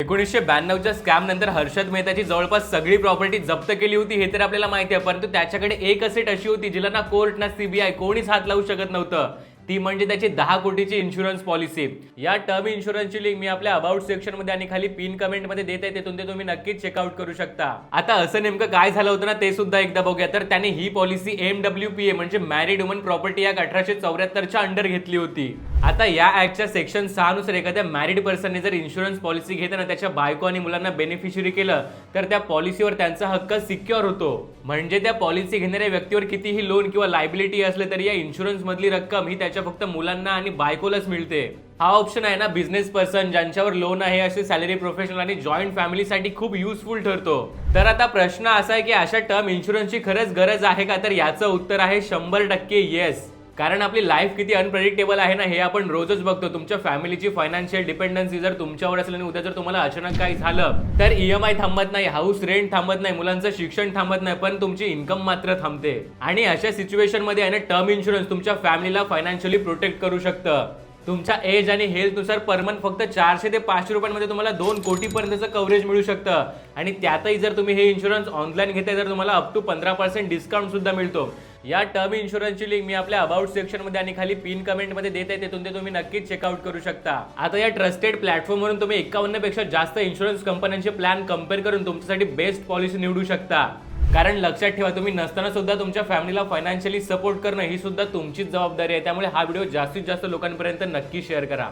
1992च्या scam नंतर हर्षद मेहताची जवळपास सगळी प्रॉपर्टी जप्त केली होती हे तर आपल्याला माहिती आहे, परंतु त्याच्याकडे एक असेट अशी होती जिला ना कोर्ट ना सीबीआय कोणीच हात लावू शकत नव्हतं. ती म्हणजे त्याची 10 कोटीची इन्शुरन्स पॉलिसी. या टर्म इन्शुरन्सची लिंक मी आपल्या अबाउट सेक्शन मध्ये आणि खाली पिन कमेंट मध्ये देत आहे, तिथून ते तुम्ही नक्कीच चेकआउट करू शकता. आता असं नेमकं काय झालं होतं ना ते सुद्धा एकदा बघूया. तर त्याने ही पॉलिसी MWPA म्हणजे मॅरिड वुमन प्रॉपर्टी ऍक्ट 1874च्या अंडर घेतली होती. आता या ऍक्टच्या सेक्शन 6 नुसार एखाद्या मॅरिड पर्सनने जर इन्शुरन्स पॉलिसी घेताना त्याच्या बायको आणि मुलांना बेनिफिशरी केलं तर त्या पॉलिसीवर त्यांचा हक्क सिक्युअर होतो. म्हणजे त्या पॉलिसी घेणाऱ्या व्यक्तीवर कितीही लोन किंवा लायबिलिटी असले तरी या इन्शुरन्स मधली रक्कम ही त्याच्या फक्त मुलांना आणि बायकोलाच मिळते. हा ऑप्शन आहे ना बिझनेस पर्सन ज्यांच्यावर लोन आहे असे सॅलरी प्रोफेशनल आणि जॉईंट फॅमिलीसाठी खूप युजफुल ठरतो. तर आता प्रश्न असा आहे की अशा टर्म इन्शुरन्सची खरंच गरज आहे का? तर याचं उत्तर आहे 100% येस. कारण आपली लाईफ किती अनप्रेडिक्टेबल आहे ना हे आपण रोजच बघतो. तुमच्या फॅमिलीची फायनान्शियल डिपेंडन्सी जर तुमच्यावर असल्याने उद्या जर तुम्हाला अचानक काही झालं तर EMI थांबत नाही, हाऊस रेंट थांबत नाही, मुलांचं शिक्षण थांबत नाही, पण तुमची इन्कम मात्र थांबते. आणि अशा सिच्युएशन मध्ये आहे ना टर्म इन्शुरन्स तुमच्या फॅमिलीला फायनान्शियली प्रोटेक्ट करू शकतं. तुमच्या एज आणि हेल्थ नुसार पर मंथ फक्त 400 ते 500 रुपयांमध्ये तुम्हाला 2 कोटीपर्यंतचं कव्हरेज मिळू शकतं. आणि त्यातही जर तुम्ही हे इन्शुरन्स ऑनलाईन घेताय तर तुम्हाला अप टू 15% डिस्काउंट सुद्धा मिळतो. या टर्म इन्शुरन्सची लिंक मी आपल्या अबाउट सेक्शन मध्ये आणि खाली पिन कमेंट मध्ये देत आहे, तिथून ते तुम्ही नक्कीच चेकआउट करू शकता. आता या ट्रस्टेड प्लॅटफॉर्मवरून तुम्ही 51 पेक्षा जास्त इन्शुरन्स कंपन्यांचे प्लॅन कम्पेअर करून तुमच्यासाठी बेस्ट पॉलिसी निवडू शकता. कारण लक्षात ठेवा, तुम्ही नसताना सुद्धा तुमच्या फॅमिलीला फायनान्शियली सपोर्ट करणं ही सुद्धा तुमचीच जबाबदारी आहे. त्यामुळे हा व्हिडिओ जास्तीत जास्त लोकांपर्यंत नक्की शेअर करा.